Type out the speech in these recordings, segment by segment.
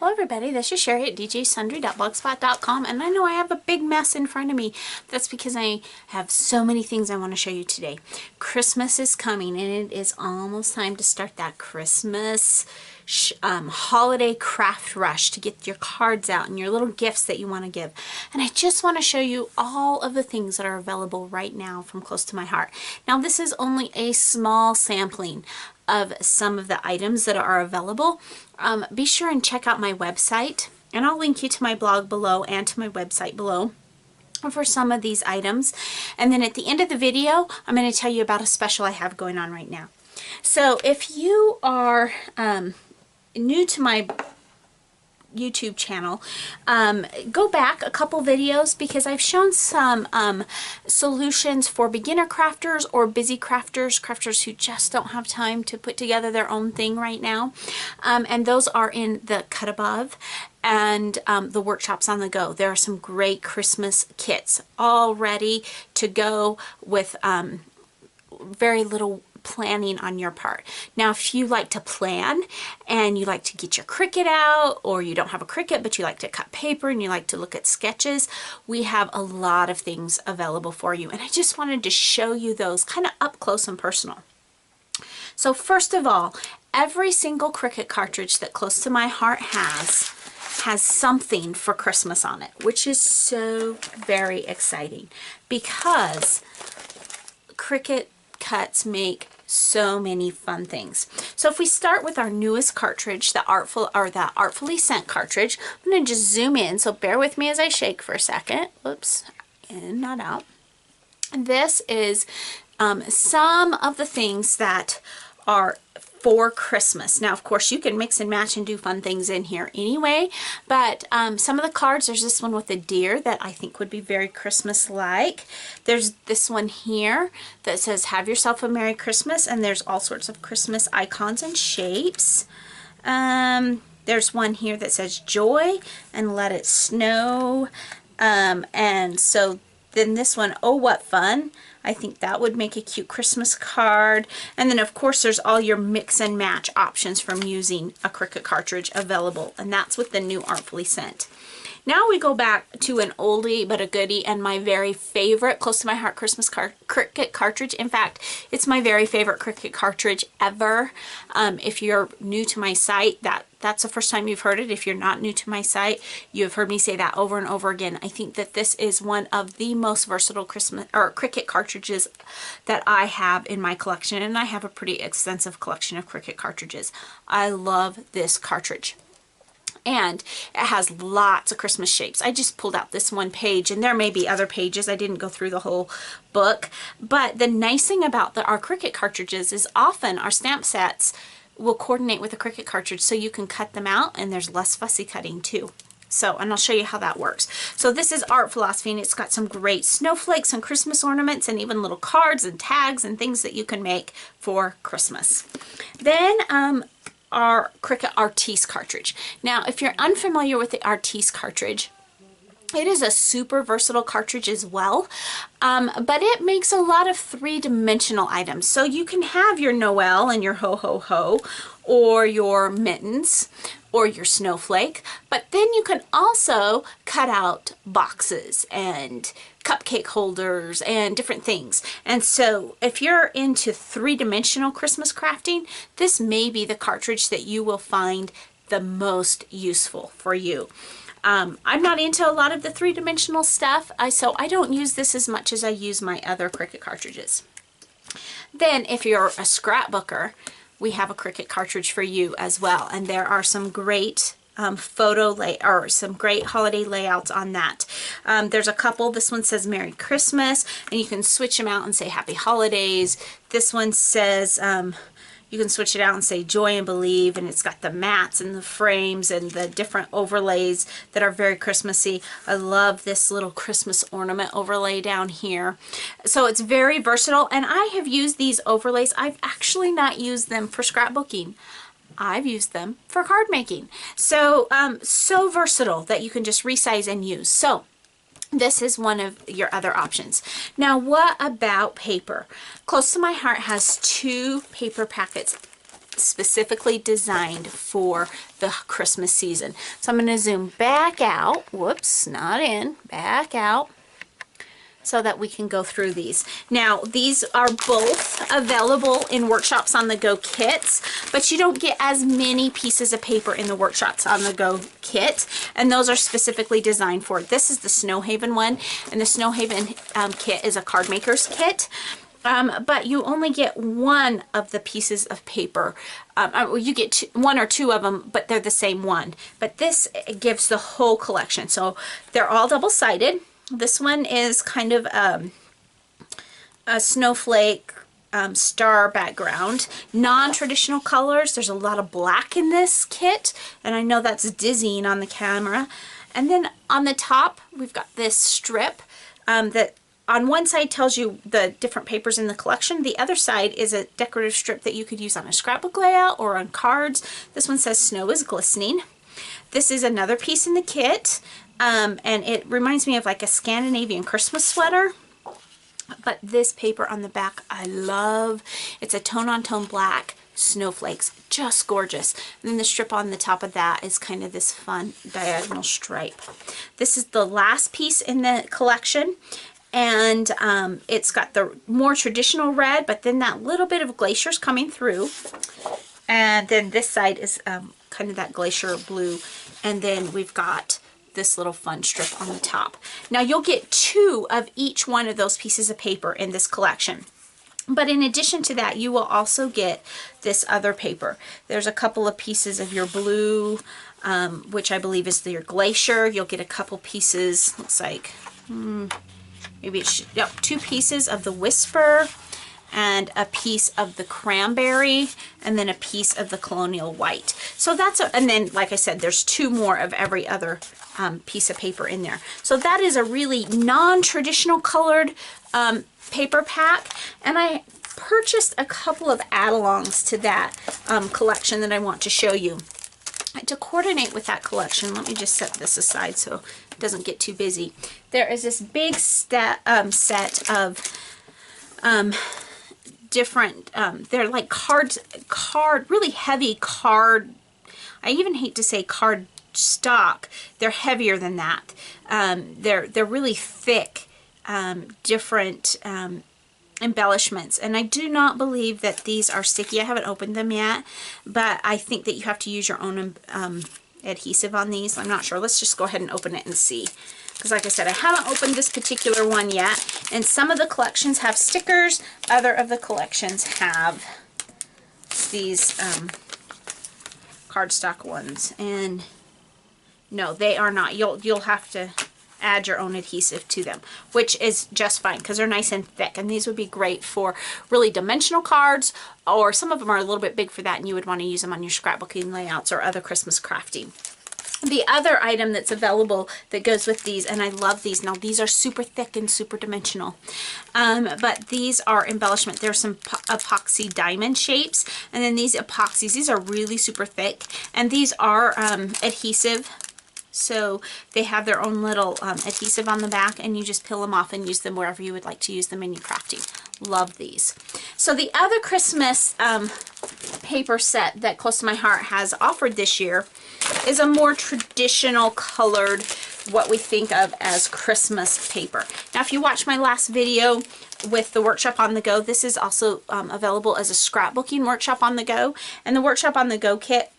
Hello everybody, this is Cheri at djsundry.blogspot.com, and I know I have a big mess in front of me. That's because I have so many things I want to show you today. Christmas is coming and it is almost time to start that Christmas holiday craft rush to get your cards out and your little gifts that you want to give. And I just want to show you all of the things that are available right now from close to my heart. Now this is only a small sampling of some of the items that are available. Be sure and check out my website, and I'll link you to my blog below and to my website below for some of these items. And then at the end of the video, I'm going to tell you about a special I have going on right now. So if you are new to my YouTube channel, go back a couple videos because I've shown some solutions for beginner crafters or busy crafters who just don't have time to put together their own thing right now, and those are in the cut above and the workshops on the go. There are some great Christmas kits all ready to go with very little planning on your part. Now if you like to plan and you like to get your Cricut out, or you don't have a Cricut but you like to cut paper and you like to look at sketches, we have a lot of things available for you, and I just wanted to show you those kind of up close and personal. So first of all, every single Cricut cartridge that Close to My Heart has something for Christmas on it, which is so very exciting because Cricut cuts make so many fun things. So if we start with our newest cartridge, the Artfully Sent cartridge, I'm going to just zoom in, so bear with me as I shake for a second. Whoops, in, not out. And this is some of the things that are for Christmas. Now of course you can mix and match and do fun things in here anyway, but some of the cards, there's this one with a deer that I think would be very Christmas-like. There's this one here that says have yourself a Merry Christmas, and there's all sorts of Christmas icons and shapes. There's one here that says joy and let it snow, and so then this one, oh what fun. I think that would make a cute Christmas card. And then of course there's all your mix and match options from using a Cricut cartridge available, and that's with the new Artfully Sent. Now we go back to an oldie but a goodie, and my very favorite Close to My Heart Christmas Cricut cartridge. In fact, it's my very favorite Cricut cartridge ever. If you're new to my site, that's the first time you've heard it. If you're not new to my site, you have heard me say that over and over again. I think that this is one of the most versatile Cricut cartridges that I have in my collection, and I have a pretty extensive collection of Cricut cartridges. I love this cartridge. And it has lots of Christmas shapes. I just pulled out this one page, and there may be other pages. I didn't go through the whole book. But the nice thing about our Cricut cartridges is often our stamp sets will coordinate with the Cricut cartridge, so you can cut them out and there's less fussy cutting too. So, and I'll show you how that works. So this is Art Philosophy, and it's got some great snowflakes and Christmas ornaments and even little cards and tags and things that you can make for Christmas. Then our Cricut Artiste cartridge. Now if you're unfamiliar with the Artiste cartridge, it is a super versatile cartridge as well, but it makes a lot of three-dimensional items. So you can have your Noel and your ho ho ho, or your mittens, or your snowflake, but then you can also cut out boxes and cupcake holders and different things. And so if you're into three-dimensional Christmas crafting, this may be the cartridge that you will find the most useful for you. I'm not into a lot of the three-dimensional stuff, so I don't use this as much as I use my other Cricut cartridges. Then if you're a scrapbooker, we have a Cricut cartridge for you as well, and there are some great some great holiday layouts on that. There's a couple. This one says Merry Christmas, and you can switch them out and say Happy Holidays. This one says you can switch it out and say Joy and Believe, and it's got the mats and the frames and the different overlays that are very Christmassy. I love this little Christmas ornament overlay down here. So it's very versatile, and I have used these overlays. I've actually not used them for scrapbooking. I've used them for card making. So, so versatile that you can just resize and use. So this is one of your other options. Now, what about paper? Close to My Heart has two paper packets specifically designed for the Christmas season. So I'm going to zoom back out. Whoops, not in. Back out, so that we can go through these. Now, these are both available in Workshops on the Go kits, but you don't get as many pieces of paper in the Workshops on the Go kit, and those are specifically designed for it. This is the Snow Haven one, and the Snow Haven kit is a card maker's kit. But you only get one of the pieces of paper. You get one or two of them, but they're the same one. But this gives the whole collection. So they're all double-sided. This one is kind of a snowflake star background. Non-traditional colors. There's a lot of black in this kit, and I know that's dizzying on the camera. And then on the top, we've got this strip that on one side tells you the different papers in the collection. The other side is a decorative strip that you could use on a scrapbook layout or on cards. This one says snow is glistening. This is another piece in the kit, and it reminds me of like a Scandinavian Christmas sweater. But this paper on the back I love. It's a tone-on-tone black, snowflakes, just gorgeous. And then the strip on the top of that is kind of this fun diagonal stripe. This is the last piece in the collection, and it's got the more traditional red, but then that little bit of glaciers coming through. And then this side is kind of that glacier blue, and then we've got this little fun strip on the top. Now you'll get two of each one of those pieces of paper in this collection. But in addition to that, you will also get this other paper. There's a couple of pieces of your blue, which I believe is your glacier. You'll get a couple pieces, looks like, maybe it's, yep, 2 pieces of the Whisper, and a piece of the cranberry, and then a piece of the colonial white. So that's and then like I said, there's 2 more of every other piece of paper in there. So that is a really non-traditional colored paper pack, and I purchased a couple of add-alongs to that collection that I want to show you. To coordinate with that collection, let me just set this aside so it doesn't get too busy. There is this big set of different, they're like really heavy card, I even hate to say card stock, they're heavier than that. They're really thick, different embellishments, and I do not believe that these are sticky. I haven't opened them yet, but I think that you have to use your own adhesive on these. I'm not sure. Let's just go ahead and open it and see, because like I said, I haven't opened this particular one yet, and some of the collections have stickers, other of the collections have these cardstock ones, and no, they are not. You'll have to add your own adhesive to them, which is just fine because they're nice and thick, and these would be great for really dimensional cards, or some of them are a little bit big for that and you would want to use them on your scrapbooking layouts or other Christmas crafting. The other item that's available that goes with these, and I love these, now these are super thick and super dimensional, but these are embellishment. There's some epoxy diamond shapes, and then these epoxies, these are really super thick, and these are adhesive. So they have their own little adhesive on the back, and you just peel them off and use them wherever you would like to use them in your crafting. Love these. So the other Christmas paper set that Close to My Heart has offered this year is a more traditional colored, what we think of as Christmas paper. Now if you watched my last video with the Workshop on the Go, this is also available as a scrapbooking Workshop on the Go, and the Workshop on the Go kit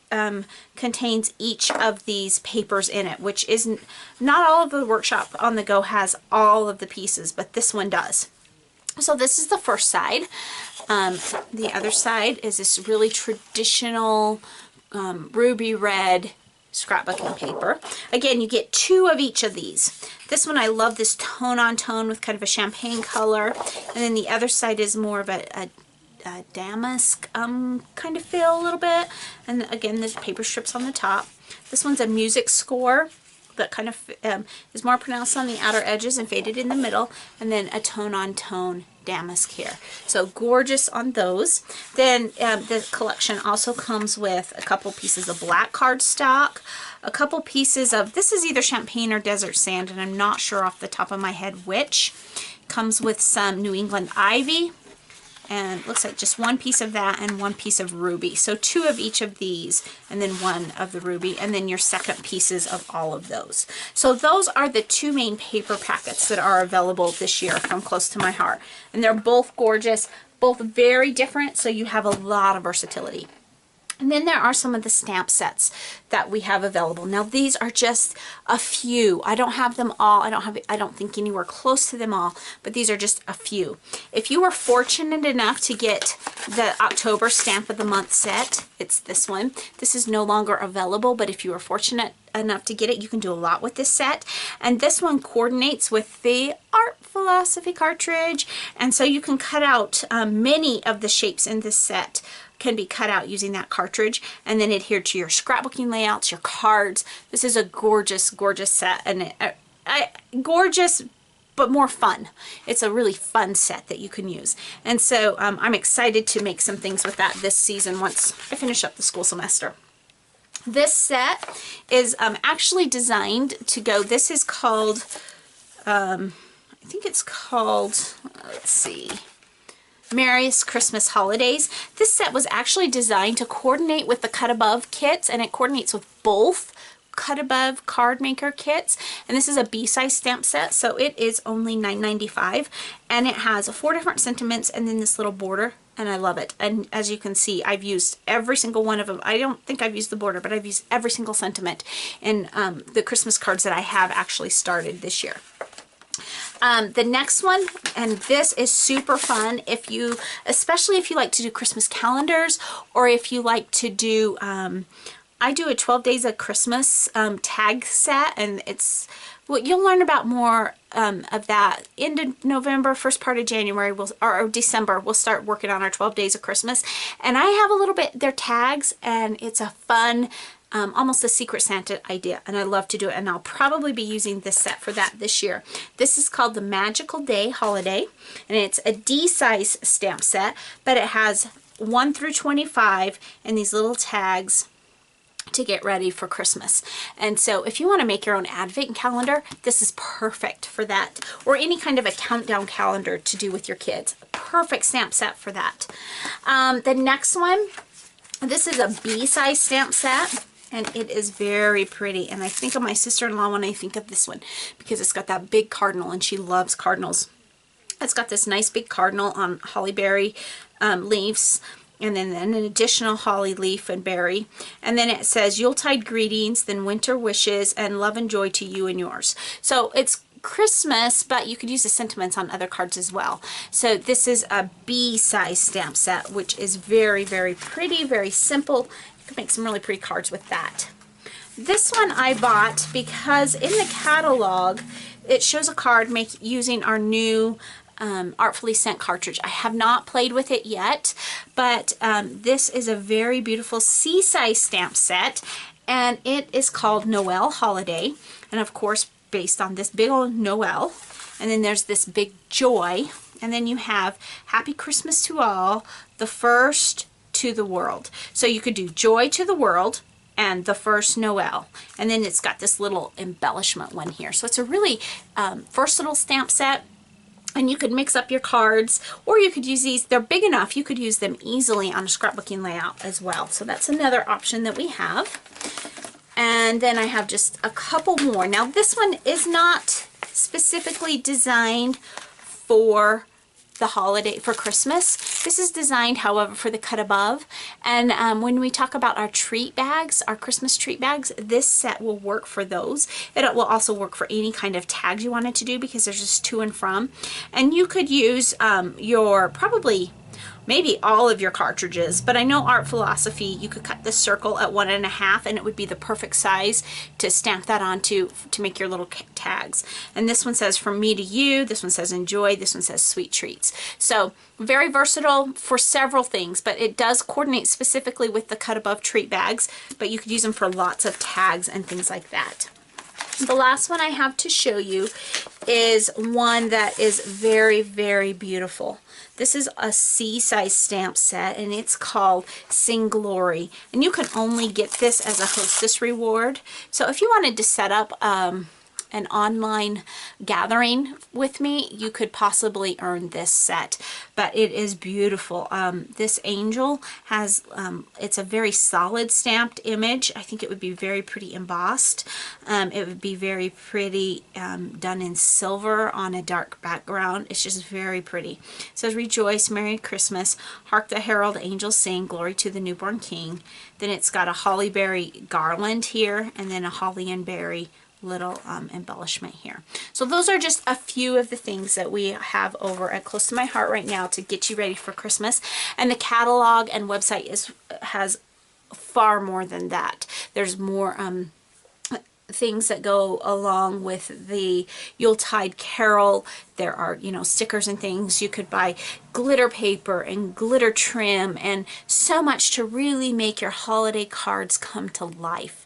contains each of these papers in it, which isn't, not all of the Workshop on the Go has all of the pieces, but this one does. So this is the first side. The other side is this really traditional ruby red scrapbooking paper. Again, you get 2 of each of these. This one, I love this tone-on-tone with kind of a champagne color, and then the other side is more of a damask kind of feel a little bit, and again there's paper strips on the top. This one's a music score that kind of is more pronounced on the outer edges and faded in the middle, and then a tone-on-tone damask here. So gorgeous on those. Then the collection also comes with a couple pieces of black cardstock, a couple pieces of, this is either champagne or desert sand, and I'm not sure off the top of my head which. Comes with some New England ivy, and it looks like just one piece of that and one piece of ruby. So 2 of each of these and then 1 of the ruby, and then your second pieces of all of those. So those are the 2 main paper packets that are available this year from Close to My Heart. And they're both gorgeous, both very different, so you have a lot of versatility. And then there are some of the stamp sets that we have available. Now these are just a few. I don't have them all. I don't think anywhere close to them all, but these are just a few. If you were fortunate enough to get the October Stamp of the Month set, it's this one. This is no longer available, but if you were fortunate enough to get it, you can do a lot with this set. And this one coordinates with the Art Philosophy cartridge, and so you can cut out many of the shapes in this set can be cut out using that cartridge and then adhere to your scrapbooking layouts, your cards. This is a gorgeous, gorgeous set, and gorgeous but more fun. It's a really fun set that you can use. And so I'm excited to make some things with that this season once I finish up the school semester. This set is actually designed to go, this is called, I think it's called, let's see, Merriest Christmas Holidays. This set was actually designed to coordinate with the Cut Above kits, and it coordinates with both Cut Above card maker kits. And this is a B-size stamp set, so it is only $9.95, and it has 4 different sentiments and then this little border, and I love it. And as you can see, I've used every single one of them. I don't think I've used the border, but I've used every single sentiment in the Christmas cards that I have actually started this year. The next one, and this is super fun if you, especially if you like to do Christmas calendars, or if you like to do, I do a 12 Days of Christmas tag set, and it's, well, you'll learn about more of that end of November, first part of January, or December, we'll start working on our 12 Days of Christmas. And I have a little bit, they're tags, and it's a fun, almost a Secret Santa idea, and I love to do it, and I'll probably be using this set for that this year. This is called the Magical Day Holiday, and it's a D-size stamp set, but it has 1 through 25 and these little tags to get ready for Christmas. And so if you want to make your own advent calendar, this is perfect for that, or any kind of a countdown calendar to do with your kids. Perfect stamp set for that. The next one, this is a B-size stamp set, and it is very pretty, and I think of my sister-in-law when I think of this one because it's got that big cardinal, and she loves cardinals. It's got this nice big cardinal on holly berry leaves, and then an additional holly leaf and berry, and then it says Yuletide greetings, then winter wishes, and love and joy to you and yours. So it's Christmas, but you could use the sentiments on other cards as well. So this is a B-size stamp set, which is very, very pretty, very simple. You can make some really pretty cards with that. This one I bought because in the catalog it shows a card using our new Artfully Sent cartridge. I have not played with it yet, but this is a very beautiful C-size stamp set, and it is called Noel Holiday, and of course based on this big old Noel, and then there's this big joy, and then you have Happy Christmas to all, the first to the world. So you could do joy to the world and the first Noel, and then it's got this little embellishment one here. So it's a really versatile stamp set, and you could mix up your cards, or you could use these, they're big enough, you could use them easily on a scrapbooking layout as well. So that's another option that we have. And then I have just a couple more. Now this one is not specifically designed for the holiday, for Christmas. This is designed, however, for the Cut Above. And when we talk about our treat bags, our Christmas treat bags, this set will work for those. It will also work for any kind of tags you wanted to do because there's just to and from. And you could use your, probably, maybe all of your cartridges, but I know Art Philosophy, you could cut this circle at 1.5 and it would be the perfect size to stamp that onto to make your little tags. And this one says from me to you, this one says enjoy, this one says sweet treats. So very versatile for several things, but it does coordinate specifically with the Cut Above treat bags, but you could use them for lots of tags and things like that. The last one I have to show you is one that is very, very beautiful. This is a C-size stamp set, and it's called Sing Glory. And you can only get this as a hostess reward. So if you wanted to set up an online gathering with me, you could possibly earn this set. But it is beautiful. This angel has, it's a very solid stamped image. I think it would be very pretty embossed. It would be very pretty done in silver on a dark background. It's just very pretty. It says, "Rejoice, Merry Christmas. Hark the herald angels sing, glory to the newborn King." Then it's got a holly berry garland here, and then a holly and berry little embellishment here. So those are just a few of the things that we have over at Close to My Heart right now to get you ready for Christmas. And the catalog and website has far more than that. There's more things that go along with the Yuletide Carol. There are, you know, stickers and things. You could buy glitter paper and glitter trim and so much to really make your holiday cards come to life.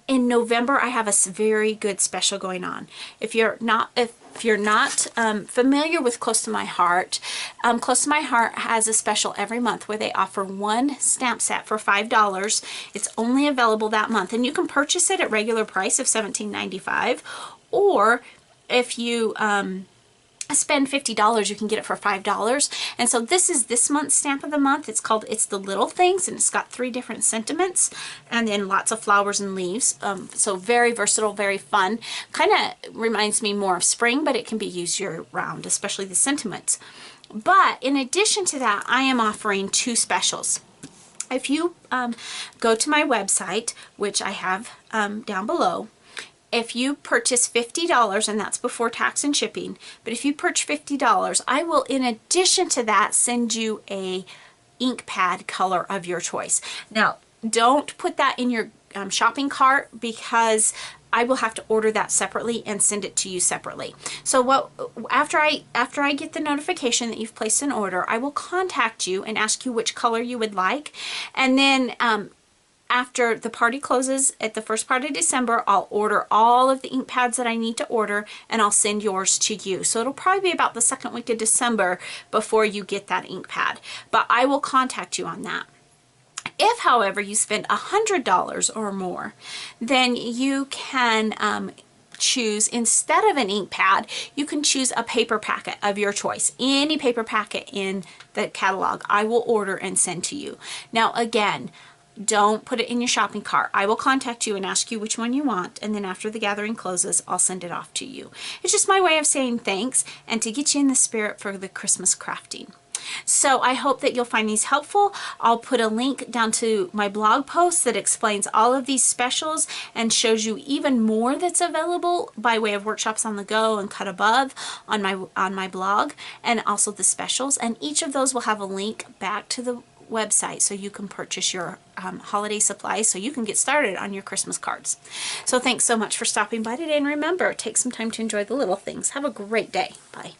In November, I have a very good special going on. If you're not familiar with Close to My Heart, Close to My Heart has a special every month where they offer one stamp set for $5. It's only available that month, and you can purchase it at regular price of $17.95, or if you spend $50, you can get it for $5. And so this is this month's stamp of the month. It's called It's the Little Things, and it's got 3 different sentiments and then lots of flowers and leaves. So very versatile, very fun. Kind of reminds me more of spring, but it can be used year round, especially the sentiments. But in addition to that, I am offering 2 specials. If you go to my website, which I have down below, if you purchase $50, and that's before tax and shipping, but if you purchase $50, I will, in addition to that, send you a ink pad color of your choice. Now, don't put that in your shopping cart, because I will have to order that separately and send it to you separately. So after I get the notification that you've placed an order, I will contact you and ask you which color you would like, and then after the party closes at the first part of December, I'll order all of the ink pads that I need to order, and I'll send yours to you. So it'll probably be about the 2nd week of December before you get that ink pad, but I will contact you on that. If, however, you spend $100 or more, then you can choose, instead of an ink pad, you can choose a paper packet of your choice. Any paper packet in the catalog, I will order and send to you. Now, again, don't put it in your shopping cart. I will contact you and ask you which one you want, and then after the gathering closes, I'll send it off to you. It's just my way of saying thanks and to get you in the spirit for the Christmas crafting. So I hope that you'll find these helpful. I'll put a link down to my blog post that explains all of these specials and shows you even more that's available by way of workshops on the go and cut above on my blog, and also the specials. And each of those will have a link back to the website so you can purchase your holiday supplies so you can get started on your Christmas cards. So thanks so much for stopping by today, and remember, take some time to enjoy the little things. Have a great day. Bye.